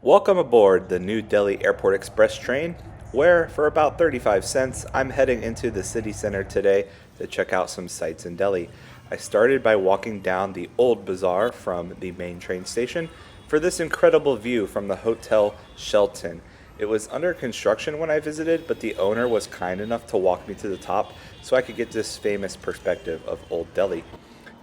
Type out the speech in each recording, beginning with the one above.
Welcome aboard the New Delhi Airport Express train, where for about 35 cents I'm heading into the city center today to check out some sights in Delhi. I started by walking down the Old Bazaar from the main train station for this incredible view from the Hotel Shelton. It was under construction when I visited, but the owner was kind enough to walk me to the top so I could get this famous perspective of Old Delhi.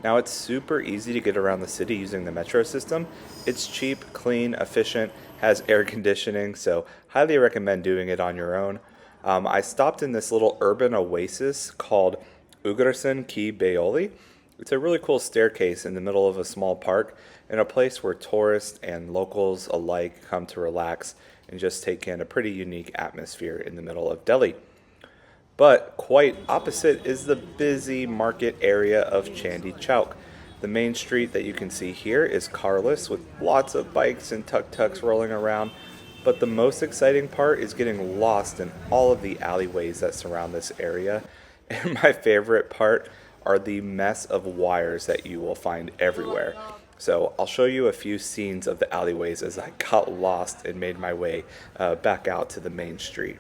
Now, it's super easy to get around the city using the metro system. It's cheap, clean, efficient, has air conditioning, so highly recommend doing it on your own. I stopped in this little urban oasis called Ugrasen Ki Baoli. It's a really cool staircase in the middle of a small park and a place where tourists and locals alike come to relax and just take in a pretty unique atmosphere in the middle of Delhi. But quite opposite is the busy market area of Chandi Chowk. The main street that you can see here is carless with lots of bikes and tuk-tuks rolling around, but the most exciting part is getting lost in all of the alleyways that surround this area. And my favorite part are the mess of wires that you will find everywhere. So I'll show you a few scenes of the alleyways as I got lost and made my way back out to the main street.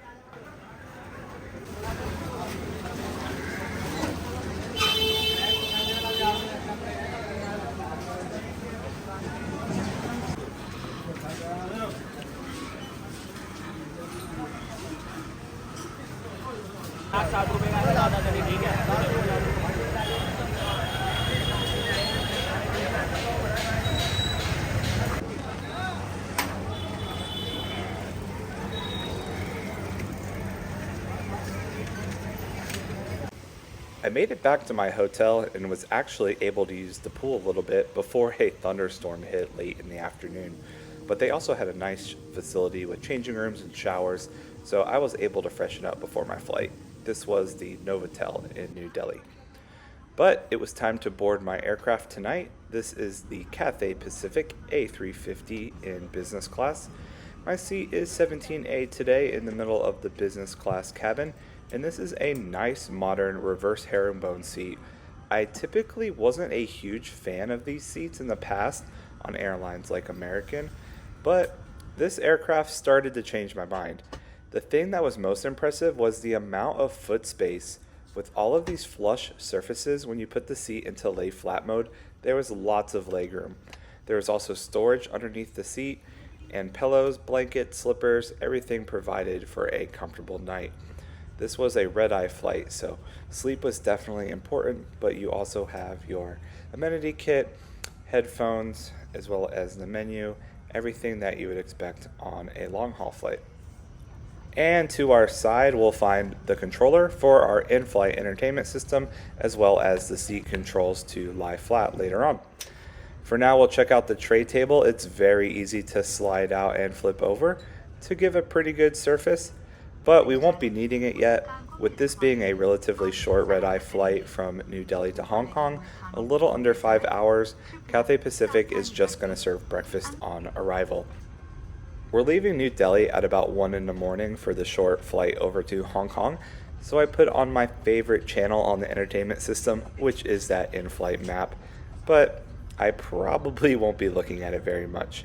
I made it back to my hotel and was actually able to use the pool a little bit before a thunderstorm hit late in the afternoon. But they also had a nice facility with changing rooms and showers, so I was able to freshen up before my flight. This was the Novotel in New Delhi. But it was time to board my aircraft tonight. This is the Cathay Pacific A350 in business class. My seat is 17A today in the middle of the business class cabin, and this is a nice modern reverse herringbone seat. I typically wasn't a huge fan of these seats in the past on airlines like American, but this aircraft started to change my mind. The thing that was most impressive was the amount of foot space. With all of these flush surfaces, when you put the seat into lay flat mode, there was lots of legroom. There was also storage underneath the seat, and pillows, blankets, slippers, everything provided for a comfortable night. This was a red-eye flight, so sleep was definitely important, but you also have your amenity kit, headphones, as well as the menu, everything that you would expect on a long-haul flight. And to our side, we'll find the controller for our in-flight entertainment system, as well as the seat controls to lie flat later on. For now, we'll check out the tray table. It's very easy to slide out and flip over to give a pretty good surface, but we won't be needing it yet. With this being a relatively short red-eye flight from New Delhi to Hong Kong, a little under 5 hours, Cathay Pacific is just going to serve breakfast on arrival. We're leaving New Delhi at about 1 in the morning for the short flight over to Hong Kong, so I put on my favorite channel on the entertainment system, which is that in-flight map, but I probably won't be looking at it very much.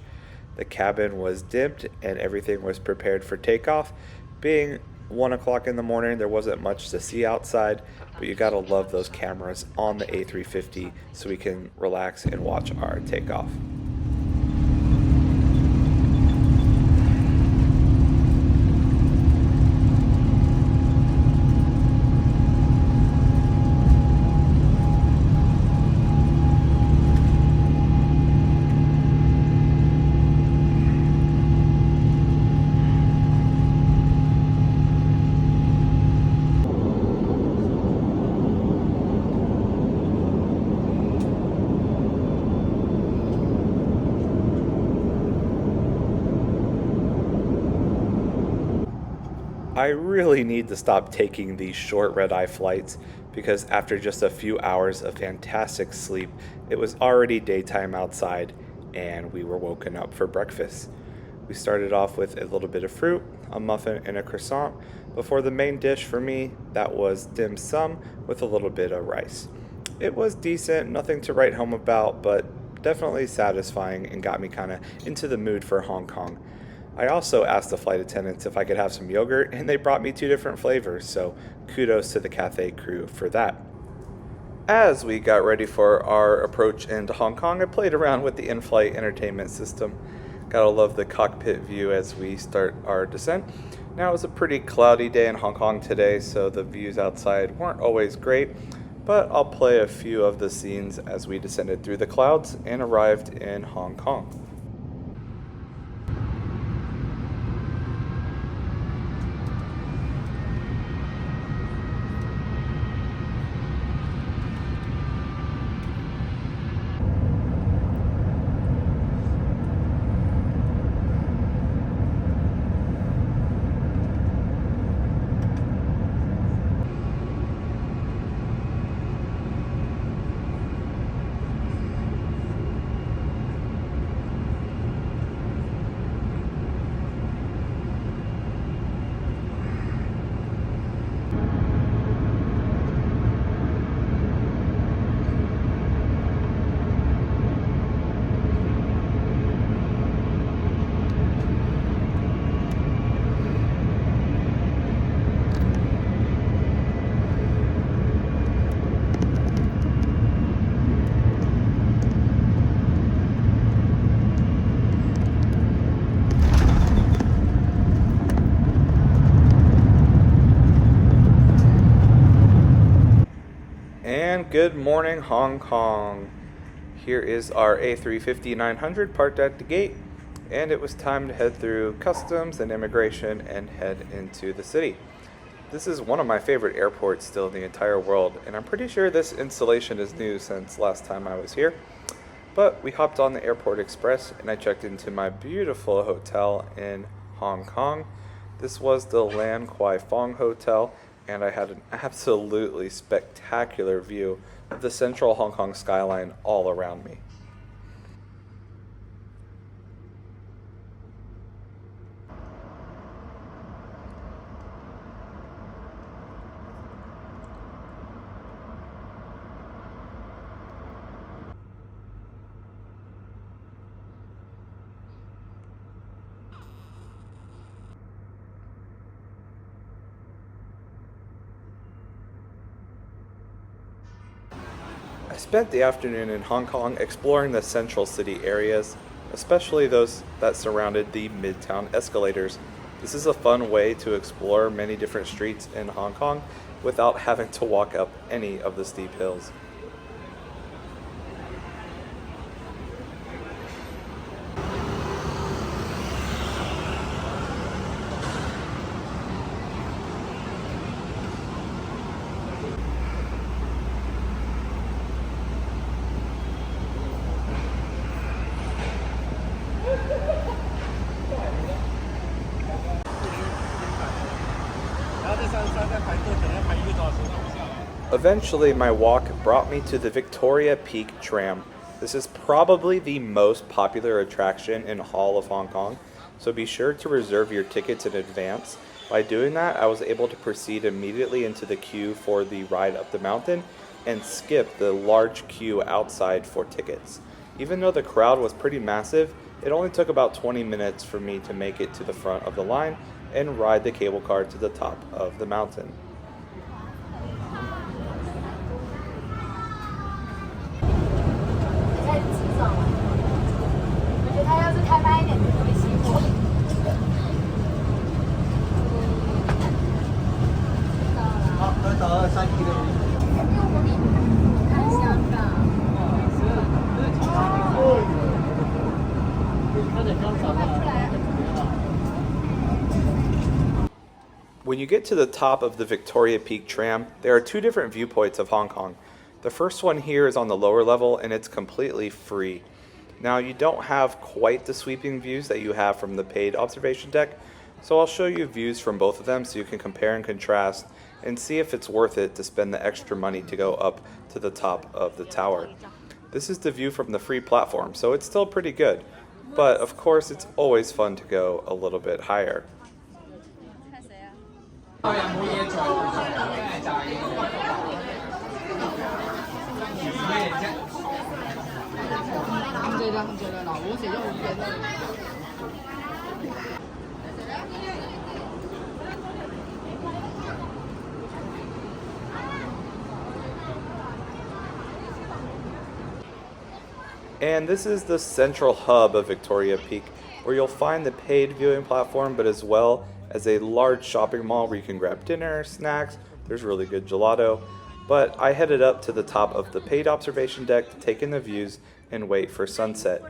The cabin was dimmed and everything was prepared for takeoff. Being 1 o'clock in the morning, there wasn't much to see outside, but you gotta love those cameras on the A350 so we can relax and watch our takeoff. I really need to stop taking these short red-eye flights because after just a few hours of fantastic sleep, it was already daytime outside and we were woken up for breakfast. We started off with a little bit of fruit, a muffin, and a croissant before the main dish for me, that was dim sum with a little bit of rice. It was decent, nothing to write home about, but definitely satisfying and got me kind of into the mood for Hong Kong. I also asked the flight attendants if I could have some yogurt, and they brought me two different flavors, so kudos to the Cathay crew for that. As we got ready for our approach into Hong Kong, I played around with the in-flight entertainment system. Gotta love the cockpit view as we start our descent. Now, it was a pretty cloudy day in Hong Kong today, so the views outside weren't always great, but I'll play a few of the scenes as we descended through the clouds and arrived in Hong Kong. And good morning, Hong Kong. Here is our A350-900 parked at the gate, and it was time to head through customs and immigration and head into the city. This is one of my favorite airports still in the entire world, and I'm pretty sure this installation is new since last time I was here. But we hopped on the Airport Express and I checked into my beautiful hotel in Hong Kong. This was the Kwai Fong Hotel, and I had an absolutely spectacular view of the central Hong Kong skyline all around me. I spent the afternoon in Hong Kong exploring the central city areas, especially those that surrounded the Midtown Escalators. This is a fun way to explore many different streets in Hong Kong without having to walk up any of the steep hills. Eventually, my walk brought me to the Victoria Peak Tram. This is probably the most popular attraction in all of Hong Kong, so be sure to reserve your tickets in advance. By doing that, I was able to proceed immediately into the queue for the ride up the mountain and skip the large queue outside for tickets. Even though the crowd was pretty massive, it only took about 20 minutes for me to make it to the front of the line and ride the cable car to the top of the mountain. When you get to the top of the Victoria Peak Tram, there are two different viewpoints of Hong Kong. The first one here is on the lower level and it's completely free. Now, you don't have quite the sweeping views that you have from the paid observation deck, so I'll show you views from both of them so you can compare and contrast and see if it's worth it to spend the extra money to go up to the top of the tower. This is the view from the free platform, so it's still pretty good, but of course it's always fun to go a little bit higher. 对的，很热闹，我这有热闹。And this is the central hub of Victoria Peak, where you'll find the paid viewing platform, but as well as a large shopping mall where you can grab dinner, snacks. There's really good gelato. But I headed up to the top of the paid observation deck to take in the views and wait for sunset.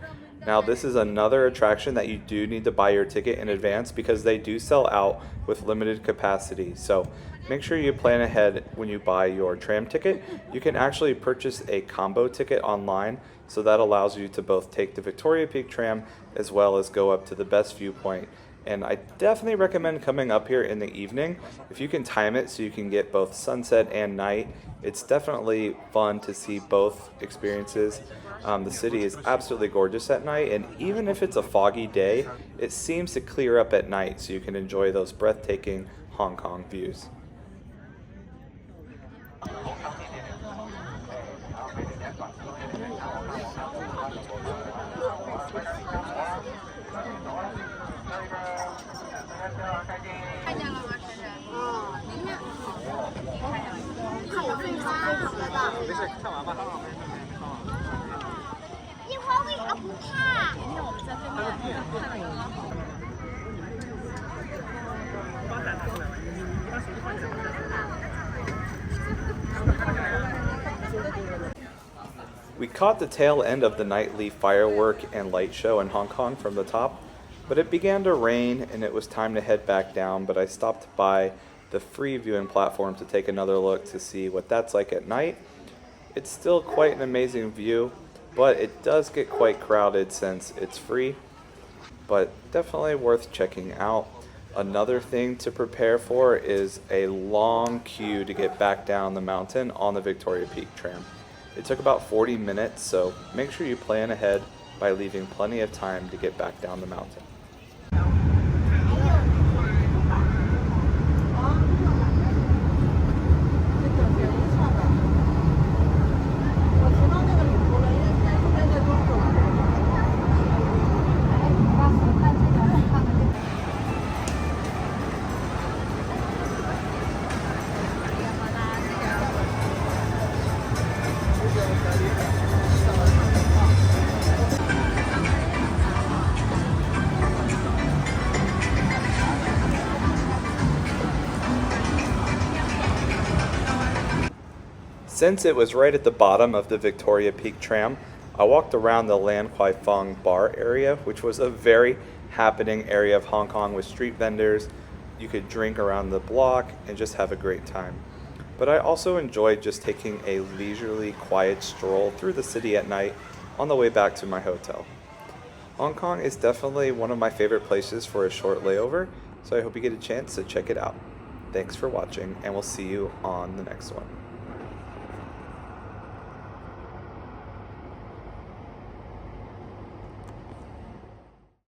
Now, this is another attraction that you do need to buy your ticket in advance because they do sell out with limited capacity. So make sure you plan ahead when you buy your tram ticket. You can actually purchase a combo ticket online, so that allows you to both take the Victoria Peak tram as well as go up to the best viewpoint. And I definitely recommend coming up here in the evening if you can time it so you can get both sunset and night. It's definitely fun to see both experiences. The city is absolutely gorgeous at night, and even if it's a foggy day, it seems to clear up at night so you can enjoy those breathtaking Hong Kong views. We caught the tail end of the nightly firework and light show in Hong Kong from the top, but it began to rain and it was time to head back down, but I stopped by the free viewing platform to take another look to see what that's like at night. It's still quite an amazing view, but it does get quite crowded since it's free, but definitely worth checking out. Another thing to prepare for is a long queue to get back down the mountain on the Victoria Peak tram. It took about 40 minutes, so make sure you plan ahead by leaving plenty of time to get back down the mountain. Since it was right at the bottom of the Victoria Peak tram, I walked around the Kwai Fong bar area, which was a very happening area of Hong Kong with street vendors. You could drink around the block and just have a great time. But I also enjoyed just taking a leisurely, quiet stroll through the city at night on the way back to my hotel. Hong Kong is definitely one of my favorite places for a short layover, so I hope you get a chance to check it out. Thanks for watching, and we'll see you on the next one.